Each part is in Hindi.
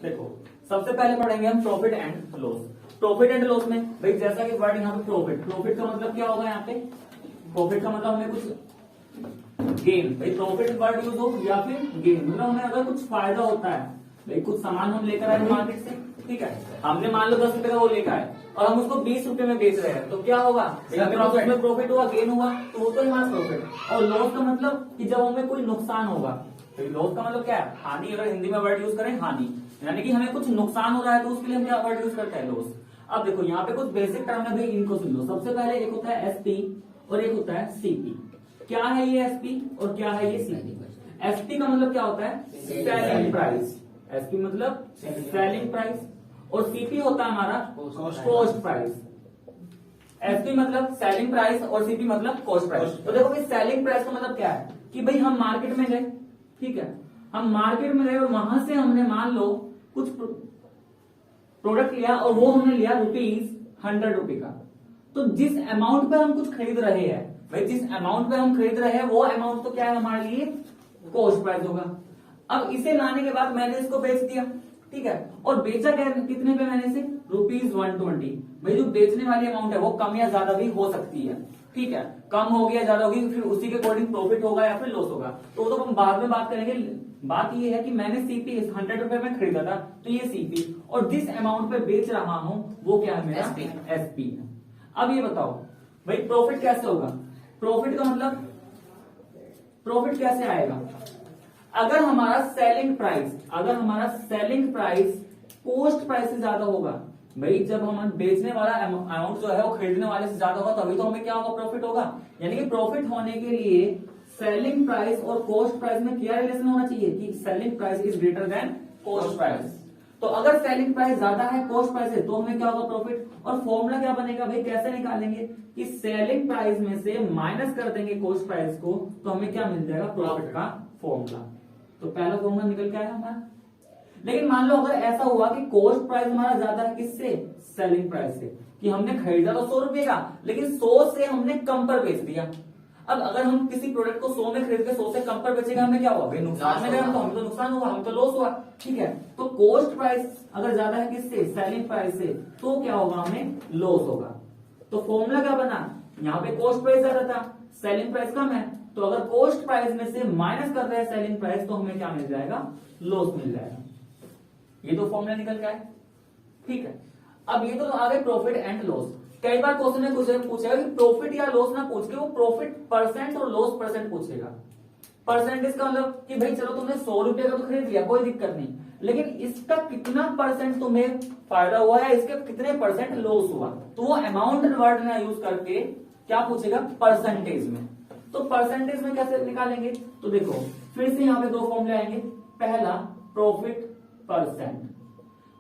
देखो सबसे पहले पढ़ेंगे हम profit and loss. Profit and loss में भाई जैसा कि वर्ड यहाँ पे प्रॉफिट, प्रॉफिट का मतलब क्या होगा यहाँ पे, प्रॉफिट का मतलब हमें कुछ गेन, भाई प्रॉफिट वर्ड यूज हो या फिर गेन, मतलब हमें अगर कुछ फायदा होता है, भाई कुछ सामान हम लेकर आए मार्केट से, ठीक है, हमने मान लो 10 रुपए का वो लेकर आए और हम उसको 20 रुपए में बेच रहे हैं, तो क्या होगा, हमें प्रॉफिट हुआ, गेन हुआ, तो वो तो हमारा प्रॉफिट। और लॉस का मतलब कि जब हमें कोई नुकसान होगा, तो लॉस का मतलब क्या है, हानि, अगर हिंदी में वर्ड यूज करें हानि, यानी कि हमें कुछ नुकसान हो रहा है तो उसके लिए हम क्या वर्ड यूज करते हैं, लॉस। अब देखो यहाँ पे कुछ बेसिक टर्म है भाई, इनको सुन लो। सबसे पहले एक होता है एसपी और एक होता है सीपी। क्या है ये एसपी और क्या है ये सीपी? एसपी का मतलब क्या होता है, सेलिंग प्राइस, एसपी मतलब सेलिंग प्राइस, और सीपी होता है हमारा कॉस्ट प्राइस। एसपी मतलब सेलिंग प्राइस और सीपी मतलब कॉस्ट प्राइस। तो देखो कि सेलिंग प्राइस का मतलब क्या है कि भाई हम मार्केट में गए, ठीक है, हम मार्केट में गए और वहां से हमने मान लो कुछ प्रोडक्ट लिया और वो हमने लिया ₹100 का। तो जिस अमाउंट पे हम कुछ खरीद रहे हैं, भाई जिस अमाउंट पे हम खरीद रहे हैं वो अमाउंट तो क्या है हमारे लिए, कॉस्ट प्राइस होगा। अब इसे लाने के बाद मैंने इसको बेच दिया, ठीक है, और बेचा क्या कितने पे मैंने इसे, ₹120। भाई जो बेचने वाली अमाउंट है वो कम या ज्यादा भी हो सकती है, ठीक है, कम होगी या ज्यादा होगी, फिर उसी के अकॉर्डिंग प्रॉफिट होगा या फिर लॉस होगा, तो हम बाद में बात करेंगे। बात ये है कि मैंने सीपी ₹100 में खरीदा था, तो ये सीपी, और जिस अमाउंट पे बेच रहा हूं वो क्या है, मेरा एसपी है। अब ये बताओ भाई प्रॉफिट कैसे होगा, प्रॉफिट का मतलब प्रॉफिट कैसे आएगा, अगर हमारा सेलिंग प्राइस कॉस्ट प्राइस से ज्यादा होगा, भाई जब हम बेचने वाला अमाउंट जो है वो खरीदने वाले से ज्यादा होगा, तभी तो हमें क्या होगा, प्रॉफिट होगा। यानी कि प्रॉफिट होने के लिए सेलिंग प्राइस और कॉस्ट प्राइस में क्या रिलेशन होना चाहिए कि selling price is greater than cost price. तो अगर सेलिंग प्राइस ज्यादा है कॉस्ट प्राइस है, तो हमें क्या होगा, प्रॉफिट। और फॉर्मूला क्या बनेगा भाई, कैसे निकालेंगे कि सेलिंग प्राइस में से माइनस कर देंगे कॉस्ट प्राइस को, तो हमें क्या मिल जाएगा, प्रॉफिट का फॉर्मूला। तो पहला फॉर्मूला निकल के आया हमारा। लेकिन मान लो अगर ऐसा हुआ कि कॉस्ट प्राइस हमारा ज्यादा है किससे, सेलिंग प्राइस से, कि हमने खरीदा तो ₹100 का, लेकिन 100 से हमने कम पर बेच दिया। अब अगर हम किसी प्रोडक्ट को 100 में खरीद के 100 से कम पर बेचेगा, हमें क्या हुआ भाई, नुकसान में गए, तो हमें तो नुकसान हुआ, हमें तो लॉस हुआ, ठीक है। तो कॉस्ट प्राइस अगर ज्यादा है किससे, सेलिंग प्राइस से, तो क्या होगा, हमें लॉस होगा। तो फॉर्मूला क्या बना, यहाँ पे कॉस्ट प्राइस ज्यादा था, सेलिंग प्राइस कम है, तो अगर कॉस्ट प्राइस में से माइनस कर रहे हैं सेलिंग प्राइस, तो हमें क्या मिल जाएगा, लॉस मिल जाएगा। ये तो फॉर्मूला निकल का है, ठीक है। अब ये तो आ गए प्रॉफिट एंड लॉस। कई बार क्वेश्चन में पूछेगा कि प्रॉफिट या लॉस ना पूछ के वो प्रॉफिट परसेंट और लॉस परसेंट पूछेगा। परसेंटेज का मतलब कि भाई चलो तुमने ₹100 का तो खरीद लिया, कोई दिक्कत नहीं, लेकिन इसका कितना परसेंट तुम्हें फायदा हुआ है, इसके कितने परसेंट लॉस हुआ, तो वो अमाउंट वर्ड ना यूज करके क्या पूछेगा, परसेंटेज में। तो परसेंटेज में कैसे निकालेंगे, तो देखो फिर से यहाँ पे दो फॉर्मूले आएंगे। पहला प्रॉफिट परसेंट,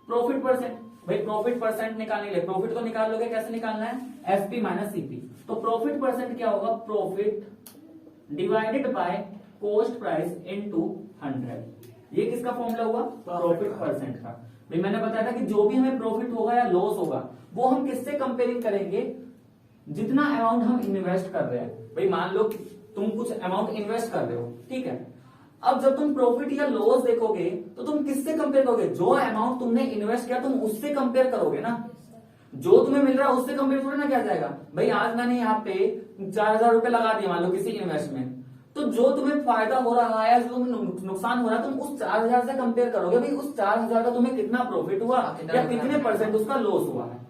प्रॉफिट परसेंट, भाई प्रॉफिट परसेंट निकालने के लिए प्रॉफिट को निकाल लोगे, कैसे निकालना है, एसपी माइनस सीपी। तो प्रॉफिट परसेंट क्या होगा, profit divided by cost price into 100। ये किसका फॉर्मूला हुआ, प्रॉफिट परसेंट का। भाई मैंने बताया था कि जो भी हमें प्रॉफिट होगा या लॉस होगा वो हम किससे कंपेयरिंग करेंगे, जितना अमाउंट हम इन्वेस्ट कर रहे हैं। भाई मान लो तुम कुछ अमाउंट इन्वेस्ट कर रहे हो, ठीक है, अब जब तुम प्रॉफिट या लॉस देखोगे तो तुम किससे कंपेयर करोगे, जो अमाउंट तुमने इन्वेस्ट किया तुम उससे कंपेयर करोगे ना, जो तुम्हें मिल रहा है उससे कंपेयर थोड़ी ना किया जाएगा। भाई आज मैंने यहाँ पे 4000 लगा दिए मान लो किसी इन्वेस्ट में, तो जो तुम्हें फायदा हो रहा है, जो तुम्हें नुकसान हो रहा है, तुम उस 4000 से कंपेयर करोगे, भाई उस 4000 का तुम्हें कितना प्रॉफिट हुआ या कितने परसेंट उसका लॉस हुआ है।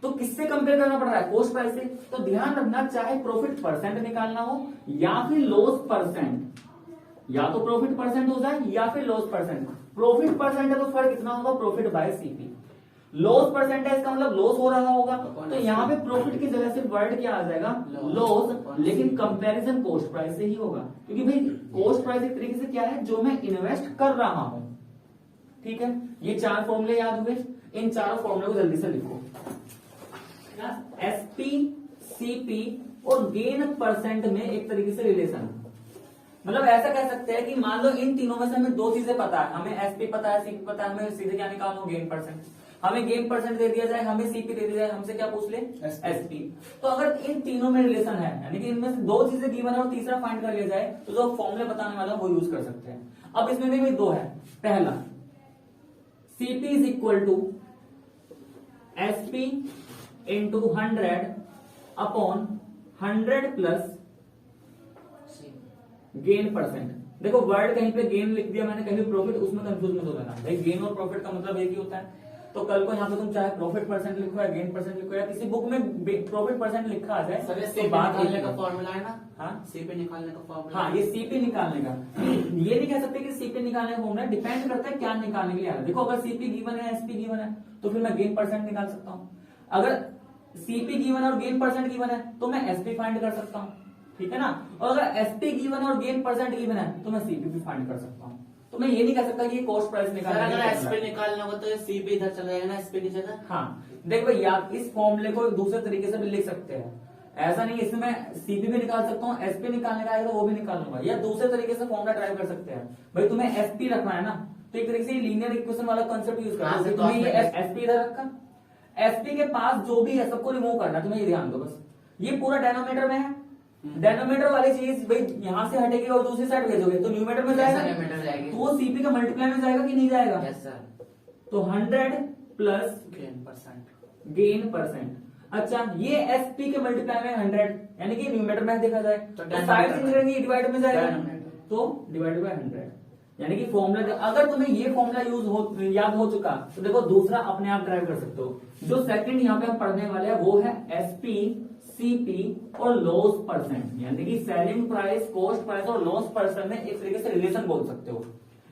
तो किससे कंपेयर करना पड़ रहा है, कॉस्ट प्राइस से। तो ध्यान रखना, चाहे प्रॉफिट परसेंट निकालना हो या फिर लॉस परसेंट, या तो प्रॉफिट परसेंट हो जाए या फिर लॉस परसेंट। प्रॉफिट परसेंट है तो फर्क कितना होगा, profit by CP. Loss percent है इसका मतलब लॉस हो रहा होगा, तो यहाँ पे प्रॉफिट की जगह से वर्ड क्या आ जाएगा, लॉस, लेकिन कंपैरिजन कॉस्ट प्राइस से ही होगा, क्योंकि भाई कॉस्ट प्राइस एक तरीके से क्या है, जो मैं इन्वेस्ट कर रहा हूं, ठीक है। ये 4 फॉर्मूले याद हुए, इन चारों फॉर्मूले को जल्दी से लिखो। एसपी, सीपी और गेन परसेंट में एक तरीके से रिलेशन, मतलब ऐसा कह सकते हैं कि मान लो इन तीनों में से हमें 2 चीजें पता है, हमें एसपी पता है, सीपी पता है, हमें सीधे क्या निकालना, गेन परसेंट। हमें गेन परसेंट दे दिया जाए, हमें सीपी दे दिया जाए, हमसे क्या पूछ ले, एसपी। तो अगर इन तीनों में रिलेशन है, यानी कि इनमें से 2 चीजें गिवन है और तीसरा फाइंड कर लिया जाए, तो जो फॉर्मूले बताने वाला वो यूज कर सकते हैं। अब इसमें भी 2 है। पहला CP is equal to SP into 100 upon 100 plus gain percent. देखो वर्ड कहीं पे गेन लिख दिया मैंने, कहीं प्रॉफिट, उसमें कंफ्यूज मत हो जाना भाई। गेन और प्रॉफिट का मतलब एक ही होता है। तो कल को यहाँ पे तुम चाहे प्रॉफिट परसेंट लिखो या गेन परसेंट लिखो या किसी बुक में प्रॉफिट परसेंट लिखा आ जाए, सर ये तो सीपी बात निकालने एक का है। फॉर्मूला है ना? हाँ सीपी निकालने का फॉर्मूला। हाँ, ये सीपी निकालने का, ये नहीं कह सकते कि सीपी निकालने का फॉर्मूला, डिपेंड करता है क्या निकालने के लिए आ रहा है। देखो अगर सीपी गिवन है, एसपी गिवन है, तो फिर मैं गेन परसेंट निकाल सकता हूँ। अगर सीपी गिवन है और गेन परसेंट गिवन है तो मैं एसपी फाइंड कर सकता हूँ, ठीक है ना। और अगर एसपी गिवन है और गेन परसेंट गिवन है तो मैं सीपी भी फाइंड कर सकता हूँ। तो मैं ये नहीं कह सकता कि ये कॉस्ट प्राइस सर निकालने अगर के लिए एसपी निकालना होगा तो ये सीपी इधर चला जाएगा ना, एसपी की जगह। हाँ देख भाई, आप इस फॉर्मूले को दूसरे तरीके से भी लिख सकते हैं। ऐसा नहीं, इसमें मैं सीपी भी निकाल सकता हूँ, एसपी निकालने का आएगा तो वो भी निकाल लूंगा, या दूसरे तरीके से फॉर्मूला ट्राई कर सकते हैं। भाई तुम्हें एसपी रखना है ना, तो एक तरीके से लीनियर इक्वेशन वाला कंसेप्ट यूज करना है। तुम्हें ये एसपी इधर रखा, एसपी के पास जो भी है सबको रिमूव करना, तुम्हें ये ध्यान दो बस। ये पूरा डेनोमीटर में है, डेनोमीटर वाली चीज भाई यहाँ से हटेगी और दूसरी साइड भेजोगे तो न्यूमेटर में जाएगा, तो वो सीपी का मल्टीप्लाई में जाएगा कि नहीं जाएगा? Yes sir. तो 100 प्लस गेन परसेंट। अच्छा, ये एसपी के मल्टीप्लाई में 100 यानी कि न्यूमेटर में देखा जाए तो तो साइड से डिवाइड में जाएगा, denominator। तो डिवाइड बाय 100 यानी कि फॉर्मूला। अगर तुम्हें ये फॉर्मूला याद हो चुका तो देखो दूसरा अपने आप ड्राइव कर सकते हो। जो सेकंड यहाँ पे हम पढ़ने वाले हैं वो है एसपी, सीपी और लॉस परसेंट, यानी कि सेलिंग प्राइस, कॉस्ट प्राइस और लॉस परसेंट में एक तरीके से रिलेशन बोल सकते हो।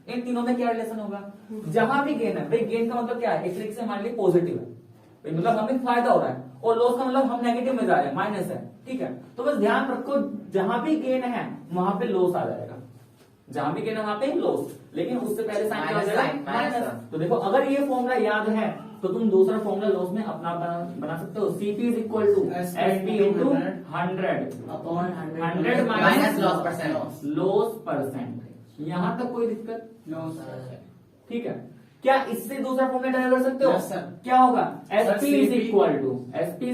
इन तीनों में क्या रिलेशन होगा? जहां भी गेन है भाई, गेन का मतलब क्या है? एक तरीके से हमारे लिए पॉजिटिव है भाई, मतलब हमें फायदा हो रहा है, और लॉस का मतलब हम नेगेटिव में जा रहे हैं, माइनस है, ठीक है। तो बस ध्यान रखो जहां भी गेन है वहां पे लॉस आ जाएगा, जहां भी गेन है वहां पे लॉस, लेकिन उससे पहले साइन क्या हो जाएगा? माइनस। तो देखो अगर ये फॉर्मूला याद है तो तुम दूसरा फॉर्मूला लॉस में अपना बना सकते हो। CP is equal to SP into 100 upon 100 minus loss percent. Loss percent. यहां तक कोई दिक्कत? No sir. ठीक है। क्या इससे दूसरा फॉर्मूला ड्राइव कर सकते हो? Yes, sir. क्या होगा? Sir, SP is CP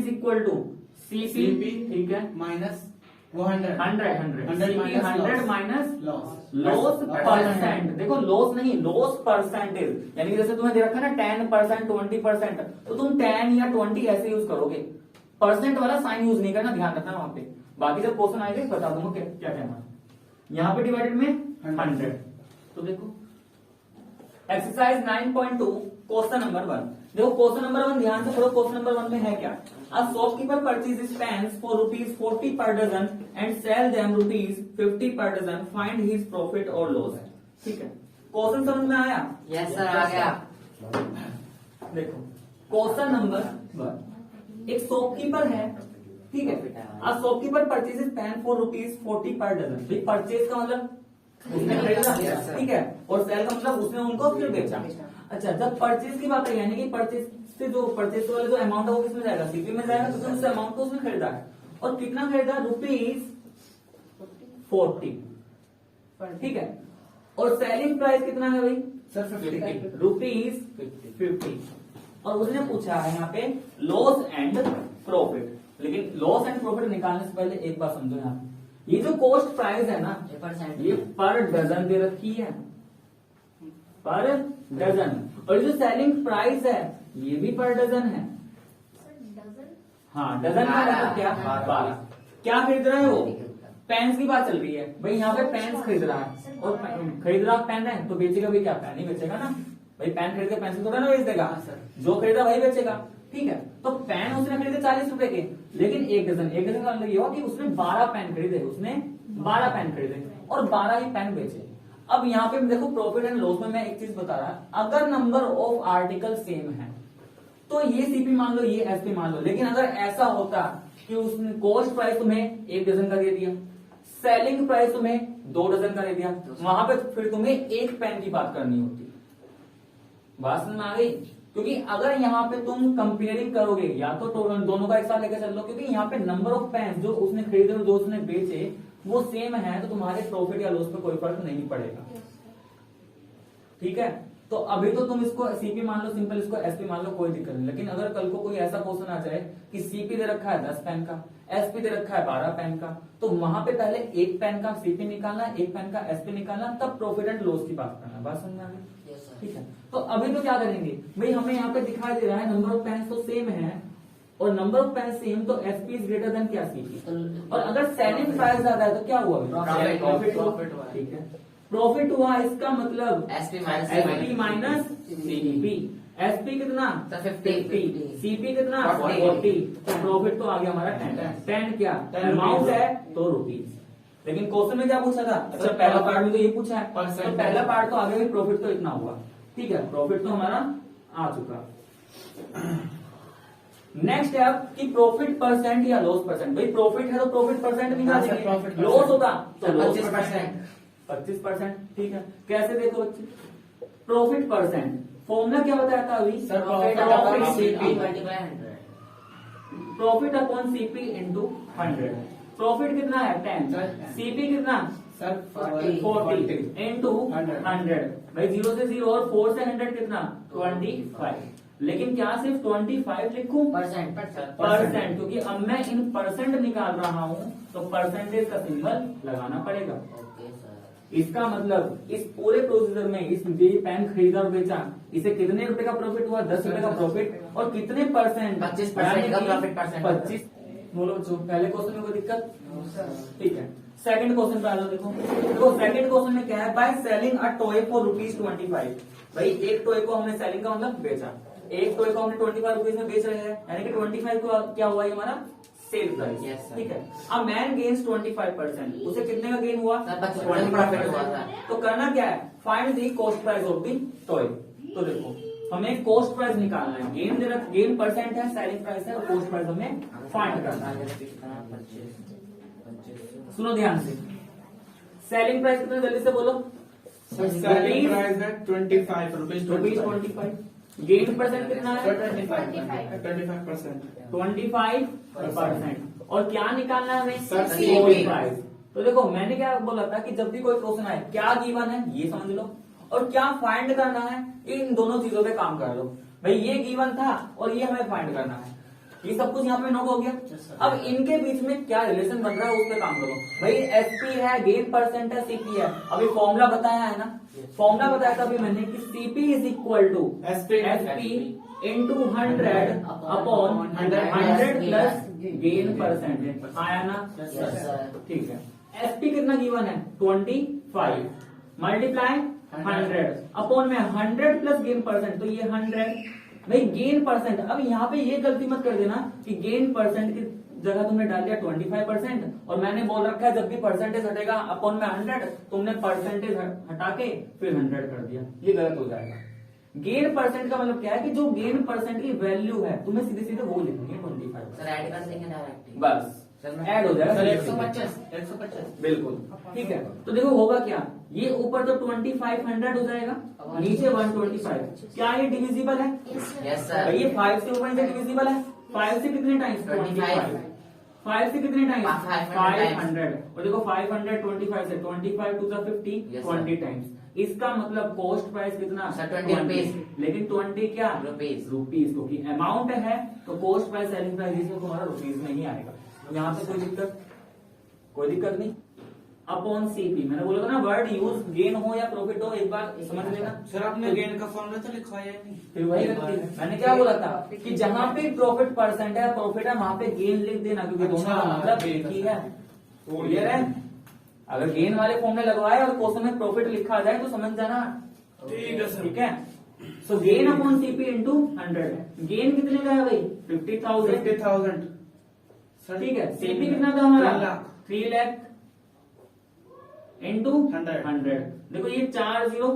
equal to CP, ठीक है, minus 100 100 minus loss loss percent. देखो लॉस नहीं, लॉस परसेंटेज, यानी कि जैसे तुम्हें दे रखा है ना 10%, 20%, तो तुम 10 या 20 ऐसे यूज करोगे, परसेंट वाला साइन यूज नहीं करना, ध्यान रखना वहां पे। बाकी जब क्वेश्चन आएगा बता दूंगा क्या कहना। यहाँ पे डिवाइडेड में 100। तो देखो एक्सरसाइज 9.2 क्वेश्चन नंबर 1। देखो क्वेश्चन नंबर 1 ध्यान से पढ़ो। क्वेश्चन नंबर 1 में है क्या? A shopkeeper purchases pens for ₹40 per dozen and sell them ₹50 per dozen. Find his profit or loss. ठीक है, क्वेश्चन समझ में आया? यस सर आ गया। देखो क्वेश्चन नंबर 1, एक शॉपकीपर है, ठीक है। A shopkeeper purchases pen for ₹40 per dozen। भाई परचेज का मतलब उसने खरीदा, ठीक है, और सेल का मतलब उसने उनको फिर बेचा। अच्छा, जब परचेज की बात है यानी कि परचेज से जो परचेज वाले जो अमाउंट है वो किसमें जाएगा? सीपी में जाएगा, क्योंकि उस अमाउंट को उसने खरीदा है। और कितना खरीदा? ₹40, ठीक है। और सेलिंग प्राइस कितना है भाई? सर 50 ₹50। और उसने पूछा है यहाँ पे लॉस एंड प्रॉफिट। लेकिन लॉस एंड प्रॉफिट निकालने से पहले एक बात समझो, यहाँ ये जो कॉस्ट प्राइस है ना, ये पर डजन दे रखी है, पर डजन। और जो सेलिंग प्राइस है ये भी पर डजन है। हाँ, डजन का मतलब क्या? 12। क्या खरीद रहा है वो? पेन्स की बात चल रही है भाई, यहाँ पे पेन्स खरीद रहा है, और खरीद रहा पेन है तो बेचेगा भी क्या? पेन ही बेचेगा ना भाई। पेन खरीद के पेंसिल थोड़ा ना बेच देगा, जो खरीदा वही बेचेगा, ठीक है। तो पेन उसने खरीदे 40 रुपए के, लेकिन एक डजन का मतलब ये हुआ कि उसने 12 पेन खरीदे, उसने 12 पेन खरीदे और 12 ही पेन बेचे। अब यहाँ पे देखो प्रॉफिट एंड लॉस में मैं एक चीज बता रहा, अगर नंबर ऑफ आर्टिकल सेम है तो ये सीपी मान लो, ये एसपी मान लो। लेकिन अगर ऐसा होता कि उसने कॉस्ट प्राइस तुम्हें 1 डजन का दे दिया, सेलिंग प्राइस तुम्हें 2 डजन का दे दिया, वहां पे फिर तुम्हें एक पेन की बात करनी होती। बात समझ में आ गई? क्योंकि अगर यहाँ पे तुम कंपेयरिंग करोगे या तो दोनों का एक साथ लेकर चल लो, क्योंकि यहाँ पे नंबर ऑफ पेन जो उसने खरीदे और जो उसने बेचे वो सेम है, तो तुम्हारे प्रॉफिट या लॉस पे कोई फर्क नहीं पड़ेगा, ठीक है। तो अभी तो तुम इसको सीपी मान लो सिंपल, इसको एसपी मान लो, कोई दिक्कत नहीं। लेकिन अगर कल को कोई ऐसा क्वेश्चन आ जाए कि सीपी दे रखा है 10 पेन का, एसपी दे रखा है 12 पेन का, तो वहां पे पहले एक पेन का सीपी निकालना, एक पेन का एसपी निकालना, तब प्रॉफिट एंड लॉस की बात करना। बात समझ में आ गई? ठीक है। तो अभी तो क्या करेंगे भाई, हमें यहाँ पे दिखाई दे रहा है नंबर ऑफ पेन तो सेम है और नंबर ऑफ पेन सेम, तो एसपी इज ग्रेटर देन क्या सीपी। और अगर सेलिंग प्राइस ज्यादा है तो क्या हुआ, प्रॉफिट हुआ। ठीक है, प्रॉफिट हुआ, इसका मतलब एसपी माइनस सीपी। एसपी कितना, 50, सीपी कितना 40, तो प्रॉफिट तो आ गया हमारा 10 क्या 10 अमाउंट है तो रुपीज। लेकिन क्वेश्चन में क्या पूछा था, अच्छा पहला पार्ट में तो ये पूछा है, तो पहला पार्ट तो आ गया, प्रॉफिट तो इतना हुआ। ठीक है, प्रॉफिट तो हमारा आ चुका। नेक्स्ट है अब कि प्रॉफिट परसेंट या लॉस परसेंट। भाई प्रॉफिट है तो प्रॉफिट परसेंट निकालेंगे, लॉस होता तो लॉस 25%। 25%। ठीक है, कैसे देखो बच्चे, प्रॉफिट परसेंट फॉर्मूला क्या बताया था अभी, profit upon CP into 100। Profit कितना है 10, सीपी कितना सर 40 इंटू 100। भाई 0 से 0 और 4 से 100 कितना 25। लेकिन क्या सिर्फ 25 लिखूं, परसेंट, क्योंकि अब मैं इन परसेंट निकाल रहा हूं तो परसेंटेज का सिंबल लगाना पड़ेगा। इसका मतलब इस पूरे प्रोसीजर में इस ये पेन खरीदा और बेचा, इसे कितने रुपए का प्रॉफिट हुआ, 10 रुपए का प्रॉफिट, और कितने परसेंट, 25% का प्रॉफिट परसेंट। 25। बोलो बच्चों, पहले क्वेश्चन में कोई दिक्कत, ठीक है। सेकंड क्वेश्चन पे आ जाओ, देखो सेकंड क्वेश्चन में क्या है, by selling a toy for ₹25। भाई एक टॉय को हमने सेलिंग का मतलब बेचा, एक टॉय को हमने 25 रुपीज में बेच रहे हैं, यानी कि 25 को क्या हुआ ये हमारा सेल प्राइस। ठीक है, अब मैन गेन्स 25%, उसे कितने का गेन हुआ, 25% प्रॉफिट हुआ था। तो करना क्या है, find the cost price of the toy. तो देखो हमें कॉस्ट प्राइस निकालना है, गेन दे रखा, गेन परसेंट है, सेलिंग प्राइस है, और कॉस्ट प्राइस हमें फाइंड करना है। सुनो ध्यान से, सेलिंग प्राइस कितना जल्दी से बोलो, सेलिंग प्राइस है 25 रुपीज। 25। गेन परसेंट कितना है 25%। 25%। और क्या निकालना है हमें, सर, सेलिंग प्राइस। तो देखो मैंने क्या बोला था कि जब भी कोई क्वेश्चन आए, क्या गिवन है ये समझ लो, और क्या फाइंड करना है, इन दोनों चीजों पे काम कर लो। भाई ये गिवन था और ये हमें फाइंड करना है, ये सब कुछ यहाँ पे नोट हो गया। अब इनके बीच में क्या रिलेशन बन रहा है उस पे काम करो। भाई एसपी है, गेन परसेंट है, सीपी है। अभी फॉर्मूला बताया है ना, फॉर्मूला बताया था अभी मैंने कि CP is equal to SP into 100 upon 100 plus gain percent. आया ना, ठीक है। एसपी कितना गिवन है 25 मल्टीप्लाई 100 अपॉन में 100 प्लस गेन परसेंट, तो ये 100। भाई गेन परसेंट, अब यहाँ पे ये गलती मत कर देना कि गेन परसेंट की जगह तुमने डाल दिया 25%, और मैंने बोल रखा है जब भी परसेंटेज हटेगा अपॉन में 100, तुमने परसेंटेज हटा के फिर 100 कर दिया, ये गलत हो जाएगा। गेन परसेंट का मतलब क्या है कि जो गेन परसेंट की वैल्यू है तुम्हें सीधे सीधे वो लिखनी है 25। सर ऐड कर देंगे डायरेक्ट, बस ऐड हो जाएगा 125। बिल्कुल, ठीक है। तो देखो होगा क्या, ये ऊपर तो 2500 हो जाएगा, नीचे 125। क्या ये डिविजिबल है, यस सर। ये 5 से ऊपर से डिविजिबल है, 5 से कितने टाइम्स 25, 5 से कितने टाइम्स 500, और देखो 500 25 से 25 टू द 50 20 टाइम्स। इसका मतलब कॉस्ट प्राइस कितना, 20 रुपीज, लेकिन 20 क्या रुपीज, क्योंकि अमाउंट है तो कॉस्ट प्राइस सेलिंग प्राइस इसमें तुम्हारा रुपीज में ही आएगा। यहाँ पे कोई दिक्कत नहीं। अपॉन सीपी, मैंने बोला था ना वर्ड यूज, गेन हो या प्रॉफिट हो एक बार समझ लेना। सर आपने गेन का फॉर्मूला तो लिखवाया नहीं, फिर वही मैंने क्या बोला था कि जहाँ पे प्रॉफिट परसेंट है, प्रॉफिट है, वहां पे गेन लिख देना, क्योंकि दोनों का मतलब एक ही है। क्लियर है, अगर गेन वाले फॉर्मूले लगवाए और क्वेश्चन में प्रॉफिट लिखा जाए तो समझ जाना, ठीक है सर। ठीक है। So gain upon CP into 100, gain कितने का है भाई 50,000, ठीक है। सीपी कितना था हमारा 3 लाख इंटू 100। देखो ये 4 जीरो,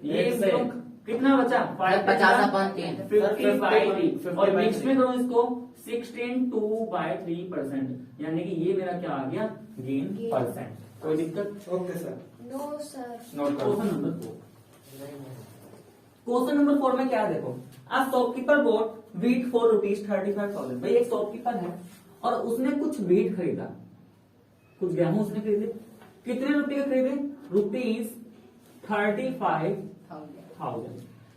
ये जीरो कितना बचा 50/3 55, और मिक्स में करूँ इसको 16/2/3%, यानी कि ये मेरा क्या आ गया गेन परसेंट। कोई दिक्कत, okay sir. No sir. Note करो। क्वेश्चन नंबर 4 में क्या है, देखो a shopkeeper bought wheat for ₹35,000। भाई एक शॉपकीपर है और उसने कुछ व्हीट खरीदा, कुछ गेहूं उसने खरीदे, कितने रुपए के खरीदे ₹35,000।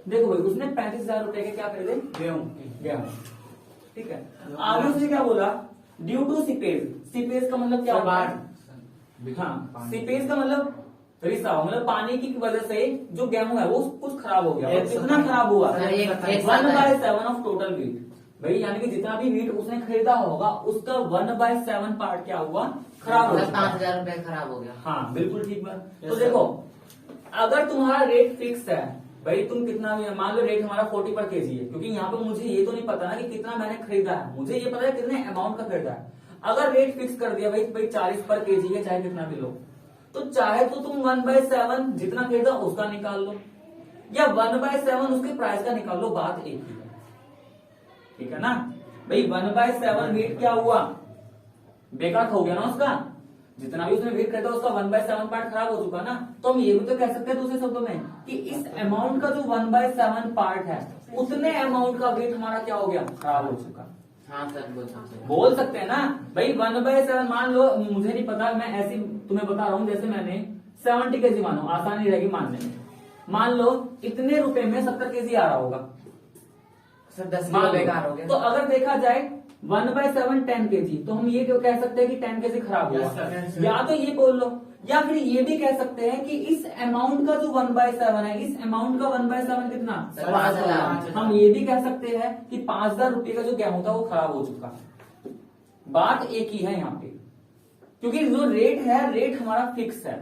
देखो भाई उसने 35,000 रुपए के क्या खरीदे, गेहूं, ठीक है। आगे उसने क्या बोला, ड्यू टू सीपेज। सीपेज का मतलब क्या होता है, हाँ सीपेज का मतलब रिसाव मतलब पानी की वजह से जो गेहूं है वो कुछ खराब हो गया। और कितना खराब हुआ? सर, एक 1/7 ऑफ टोटल वीट। भाई यानी कि जितना भी वीट उसने खरीदा होगा उसका 1/7 पार्ट क्या हुआ? खराब हो मतलब चुका। 5,000 रुपए खराब हो गया। हाँ बिल्कुल ठीक बात। तो Yes, देखो अगर तुम्हारा रेट फिक्स है, भाई तुम कितना भी मान लो रेट हमारा 40 पर केजी है, क्योंकि यहाँ पे मुझे ये तो नहीं पता ना कि कितना मैंने खरीदा है, मुझे ये पता है कितने अमाउंट का खरीदा है। अगर रेट फिक्स कर दिया भाई 40 पर केजी है, चाहे कितना भी लो, तो चाहे तो तुम 1/7 जितना खरीदा उसका निकाल लो या 1/7 उसके प्राइस का निकाल लो, बात एक ही है। ठीक है ना भाई? 1/7 वेट क्या हुआ? बेकार हो गया ना उसका, जितना भी उसने वेट खरीदा उसका 1/7 पार्ट खराब हो चुका ना। तो हम ये भी तो कह सकते हैं दूसरे शब्दों में कि इस अमाउंट का जो 1/7 पार्ट है उतने अमाउंट का वेट हमारा क्या हो गया? खराब हो चुका। हाँ सर, बोल सकते हैं ना भाई 1/7। मान लो मुझे नहीं पता, मैं ऐसे तुमने बता रहा हूं, जैसे मैंने 70 केजी मानो, आसानी रहेगी मानने में। मान लो इतने रुपए में 70 केजी आ रहा होगा सर 10 मान किलो लो। बेकार हो गया। तो अगर देखा जाए 1/7 10 केजी, तो हम ये क्यों कह सकते हैं कि 10 केजी खराब हुआ? Yes, sir. या तो ये बोल लो, या फिर ये भी कह सकते हैं कि इस अमाउंट का जो 1/7 है, इस अमाउंट का 1/7 कितना? सर, 5,000। हम ये भी कह सकते हैं कि 5,000 रुपए का जो गेहूं था वो खराब हो चुका। बात एक ही है यहाँ पे, क्योंकि जो रेट है रेट हमारा फिक्स है।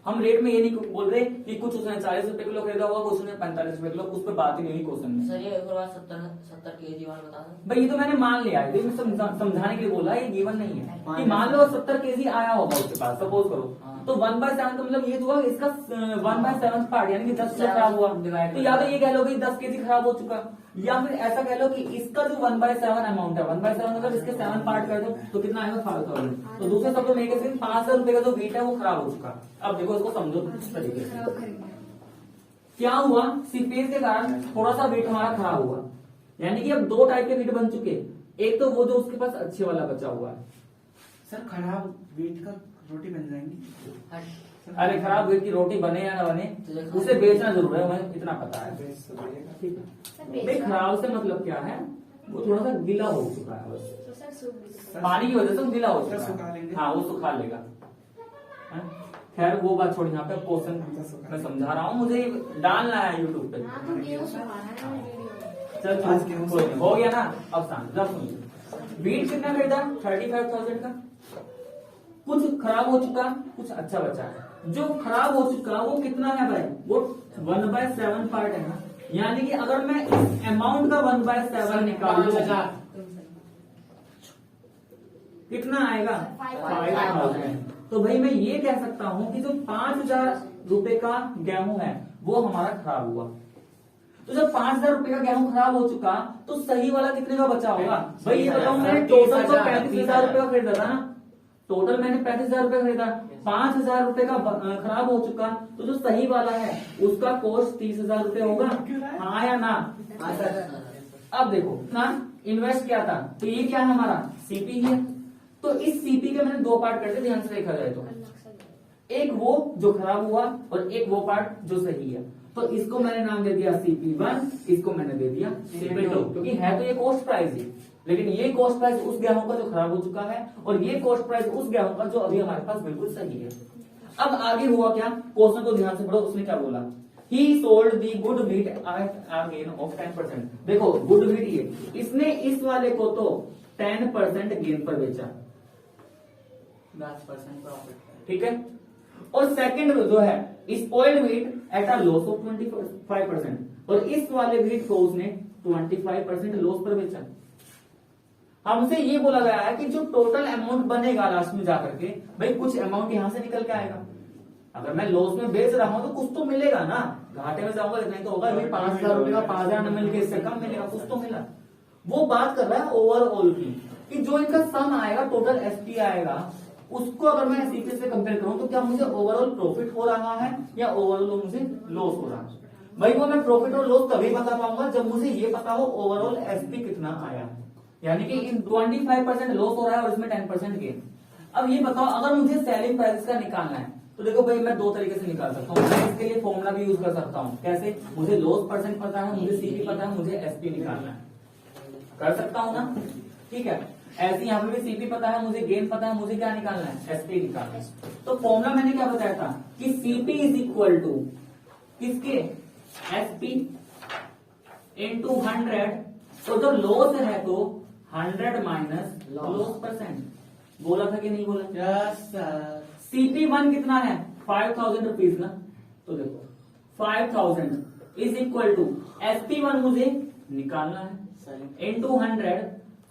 हम रेट में ये नहीं बोल रहे कि कुछ उसने 40 रुपए किलो खरीदा होगा, कुछ उसने 45 रुपए किलो, उस पर बात ही नहीं हुई क्वेश्चन में। सर ये एक बार 70 केजी वाला बता दो। भाई ये तो मैंने मान लिया है, ये समझाने के लिए बोला, ये गिवन नहीं है कि मान लो 70 केजी आया होगा उसके पास, सपोज करो, तो 1/7 का मतलब ये हुआ इसका 1/7 पार्ट, यानी कि 10 किलो खराब हुआ। तो या तो ये कह लो कि 10 केजी खराब हो चुका, या फिर ऐसा कह लो कि इसका जो 1/7 अमाउंट है, 1/7 मतलब इसके 7 पार्ट कर दो तो कितना आएगा? 5,000। तो दूसरे शब्दों में 5,000 रुपए का जो वेट है वो खराब हो चुका। अब देखो इसको समझो इस तरीके से, क्या हुआ? सीपेज के कारण थोड़ा सा वेट हमारा खराब हुआ, यानी कि अब दो टाइप के वेट बन चुके। एक तो वो जो उसके पास अच्छे वाला बचा हुआ है। सर खराब वीट का रोटी बन जाएंगी। अरे खराब वेट की रोटी बने या ना बने, उसे बेचना जरूर है, हमें इतना पता है। ठीक है भाई, खराब से मतलब क्या है? वो थोड़ा सा गीला हो चुका है बस, पानी की वजह से वो गीला हो चुका है। हाँ वो सुखा लेगा। खैर वो बात छोड़ी, यहाँ पे क्वेश्चन मैं समझा रहा हूँ, मुझे डालना है यूट्यूब पे। चल कोई नहीं, हो गया ना? अब सुनिए, वीट कितना खरीदा? 35,000 का। कुछ खराब हो चुका, कुछ अच्छा बचा है। जो खराब हो चुका वो कितना है भाई? वो 1/7 पार्ट है ना, यानी कि अगर मैं इस अमाउंट का 1/7 निकालूं कितना आएगा? 5,000। तो भाई मैं ये कह सकता हूं कि जो 5,000 रुपए का गेहूं है वो हमारा खराब हुआ। तो जब 5,000 रुपए का गेहूं खराब हो चुका तो सही वाला कितने का बचा होगा? भाई ये बताऊं, मैंने टोटल तो 35,000 रुपए का खरीदा था ना, टोटल मैंने 35,000 रुपए खरीदा, 5,000 रुपए का खराब हो चुका, तो जो सही वाला है उसका कॉस्ट 30,000 रुपए होगा। हाँ या ना? अब देखो ना, इन्वेस्ट क्या था, तो ये क्या है हमारा? सीपी है। तो इस सीपी के मैंने दो पार्ट कर दिए, ध्यान से देखा जाए तो, एक वो जो खराब हुआ और एक वो पार्ट जो सही है। तो इसको मैंने नाम दे दिया CP1, इसको मैंने दे दिया CP2, क्योंकि है तो ये कॉस्ट प्राइस ही, लेकिन ये कॉस्ट प्राइस उस गेहूं का जो खराब हो चुका है और ये कॉस्ट प्राइस उस गेहूं का जो अभी हमारे पास बिल्कुल सही है। अब आगे हुआ क्या? क्वेश्चन को ध्यान से पढ़ो, उसने क्या बोला? ही sold the good wheat at a gain of 10%। देखो गुड वीट ये, इसने इस वाले को तो 10% गेन पर बेचा, 10% प्रॉफिट। ठीक है। और सेकंड जो है spoiled wheat at a loss of 25%, और इस वाले वीट को उसने 25% लॉस पर बेचा। हमसे ये बोला गया है कि जो टोटल अमाउंट बनेगा लास्ट में जाकर के, भाई कुछ अमाउंट यहां से निकल के आएगा। अगर मैं लॉस में बेच रहा हूं तो कुछ तो मिलेगा ना, घाटे में जाऊंगा इतना ही तो होगा। 5,000 रुपए का 5,000 न मिल के इससे कम मिलेगा, कुछ तो मिला। वो बात कर रहा है ओवरऑल की, कि जो इनका सम आएगा, टोटल एसपी आएगा, उसको अगर मैं सीपी से कंपेयर करूं तो क्या मुझे ओवरऑल प्रॉफिट हो रहा है या ओवरऑल मुझे लॉस हो रहा है? भाई वो मैं प्रॉफिट और लॉस तभी बता पाऊंगा जब मुझे ये पता हो ओवरऑल एसपी कितना आया, यानी कि इन 25% लॉस हो रहा है और इसमें 10% गेन। अब ये बताओ, अगर मुझे सेलिंग प्राइस का निकालना है तो देखो भाई मैं दो तरीके से निकाल सकता हूँ। मैं इसके लिए फॉर्मूला भी यूज कर सकता हूँ। कैसे? मुझे लॉस परसेंट पता है, मुझे सीपी पता है, मुझे एसपी निकालना है, कर सकता हूँ ना। ठीक है। ऐसे यहाँ पे भी सीपी पता है मुझे, गेन पता है मुझे, क्या निकालना है, एसपी निकालना है। तो फॉर्मूला मैंने क्या बताया था कि सीपी इज इक्वल टू किसके, एसपी इंटू 100। तो जब लॉस है तो 100 माइनस लॉस परसेंट, बोला था कि नहीं बोला? Yes sir. CP1 कितना है, 5000 रुपीज ना। तो देखो 5000 इज इक्वल टू SP1 मुझे निकालना है इंटू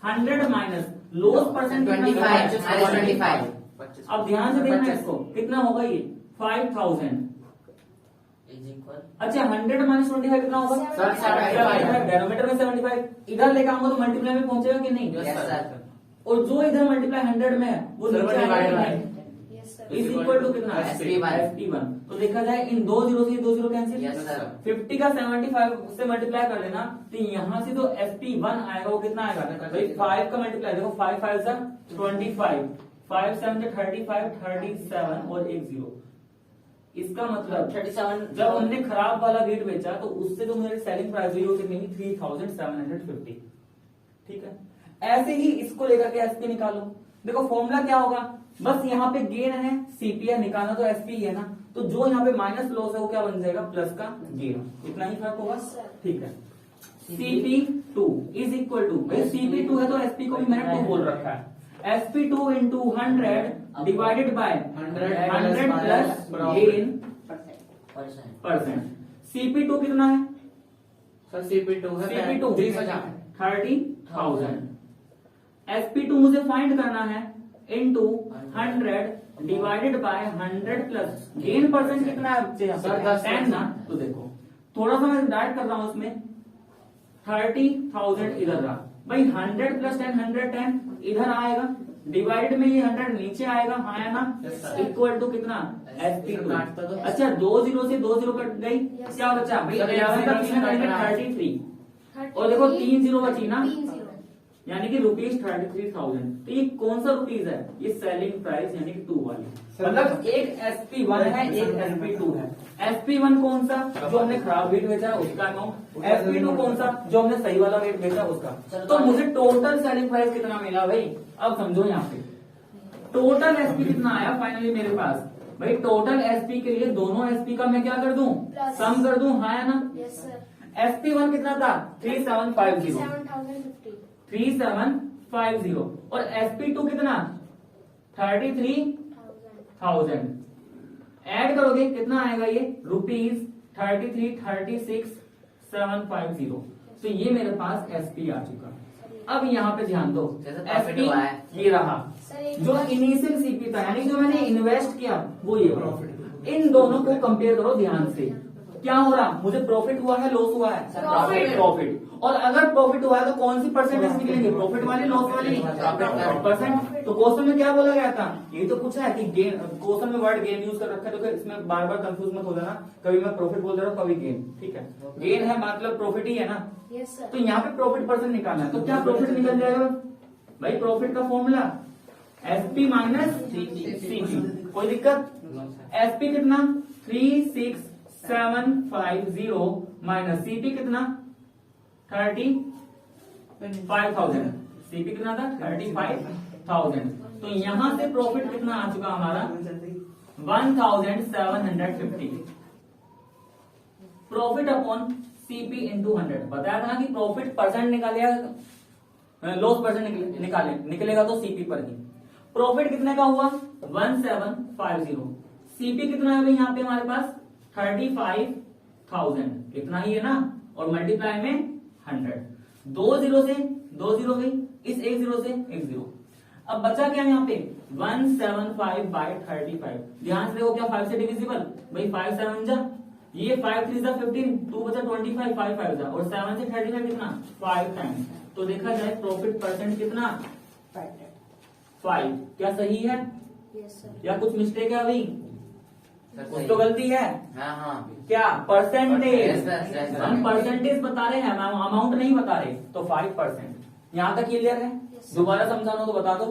100 माइनस लॉस परसेंट 25। अब ध्यान से देखना इसको, कितना होगा ये 5000। इज इक्वल, अच्छा 100 माइनस 25 कितना होगा, 75। डेनोमीटर में 75, इधर लेकर आऊंगा तो मल्टीप्लाई में पहुंचेगा कि नहीं? Yes sir. और जो इधर मल्टीप्लाई 100 में है वो नीचे आएगा इज इक्वल टू कितना, SP1। तो देखा जाए इन दो जीरो से दो जीरो कैंसिल, यस सर। 50 का 75 से मल्टीप्लाई कर देना तो यहाँ से जो SP1 आएगा वो कितना आएगा भाई, 5 का मल्टीप्लाई देखो, 5 5 से 25, 5 7 से 35, 37 और एक जीरो। इसका मतलब 37 जब हमने खराब वाला वेट बेचा तो उससे जो मेरी सेलिंग प्राइस हुई वो कितनी, 3750। ठीक है। ऐसे ही इसको लेकर के एसपी निकालो। देखो फॉर्मूला क्या होगा, बस यहाँ पे गेन है, सीपीआर निकालना तो एसपी है ना, तो जो यहाँ पे माइनस लॉस है वो क्या बन जाएगा, प्लस का गेन। इतना ही फर्क होगा। ठीक है। CP2 is equal to, CP2 है तो SP को भी मैंने 2 बोल रखा है, SP2 into 100 divided by 100 plus gain percent. CP2 कितना है सर CP2 है CP2 30,000। SP2 मुझे फाइंड करना है into 100 divided by 100 plus gain percent कितना है बच्चे, सर 10 ना। तो देखो थोड़ा सा मैं डाइट कर रहा हूं उसमें, 30,000 इधर रहा भाई, 100 प्लस 10 110 इधर आएगा, डिवाइड में ये 100 नीचे आएगा, हाँ है ना, इक्वल टू कितना, SP2। अच्छा 2 जीरो से 2 जीरो कट गई, क्या बचा भाई, 11 का 3 करेंगे 33, और देखो 3 जीरो बची ना, यानी कि ₹33,000। तो ये कौन सा रुपीज है, ये सेलिंग प्राइस यानी कि 2 वाली, मतलब एक SP1 है एक SP2 है। SP1 कौन सा, जो हमने खराब वेट बेचा उसका अमाउंट, SP2 कौन सा, जो हमने सही वाला वेट बेचा उसका। तो मुझे टोटल सेलिंग प्राइस कितना मिला भाई, अब समझो यहाँ पे टोटल SP कितना आया फाइनली मेरे पास भाई। टोटल SP के लिए दोनों SP का मैं क्या कर दूं, सम कर दूं, हाँ है ना। SP1 कितना था, 3750 और SP2 कितना, 33,000। ऐड करोगे कितना आएगा ये, ₹33,36,750। तो ये मेरे पास SP आ चुका। अब यहाँ पे ध्यान दो, SP ये रहा, जो इनिशियल CP था यानी जो मैंने इन्वेस्ट किया वो ये प्रॉफिट। इन दोनों को कंपेयर करो ध्यान से, क्या हो रहा, मुझे प्रॉफिट हुआ है लॉस हुआ है, प्रॉफिट। और अगर प्रॉफिट हुआ है तो कौन सी परसेंटेज निकलेंगे, प्रॉफिट वाली लॉस वाली, परसेंट। तो क्वेश्चन में क्या बोला गया था, ये तो पूछा है कि गेन, क्वेश्चन में वर्ड गेन यूज कर रखा है, तो इसमें बार बार कंफ्यूज मत हो जाना, कभी मैं प्रॉफिट बोल रहा हूँ कभी गेन। ठीक है, गेन है मतलब प्रॉफिट ही है ना। तो यहाँ पे प्रॉफिट परसेंट निकालना है, तो क्या प्रॉफिट निकल जाएगा भाई, प्रॉफिट का फॉर्मूला SP माइनस CP। कोई दिक्कत, SP कितना 36,750 माइनस CP कितना 35,000। CP कितना था 35,000। तो यहां से प्रॉफिट कितना आ चुका हमारा 1,750। Profit upon CP into 100। बताया था ना कि प्रॉफिट परसेंट निकालेगा, लॉस परसेंट निकलेगा तो CP पर ही। प्रॉफिट कितने का हुआ 1750। CP कितना है भाई यहाँ पे हमारे पास 35,000, इतना ही है ना, और मल्टीप्लाई में 100। 2 जीरो से 2 जीरो गई, इस 1 जीरो से 1 जीरो। अब बचा क्या यहाँ पे 175/35। ध्यान से देखो क्या 5 से डिविजिबल भाई, 5 7 जा, ये 5 3 जा 15, 2 बचा 25, 5 5 जा, और 7 से 35 कितना 5 टाइम्स। तो देखा जाए प्रॉफिट परसेंट कितना 5। क्या सही है या कुछ मिस्टेक है अभी, कुछ तो गलती है। हाँ क्या परसेंटेज, Yes, हम परसेंटेज बता रहे हैं, अमाउंट नहीं बता रहे। तो 5%। यहाँ तक क्लियर है, दोबारा समझाना हो तो बता दो।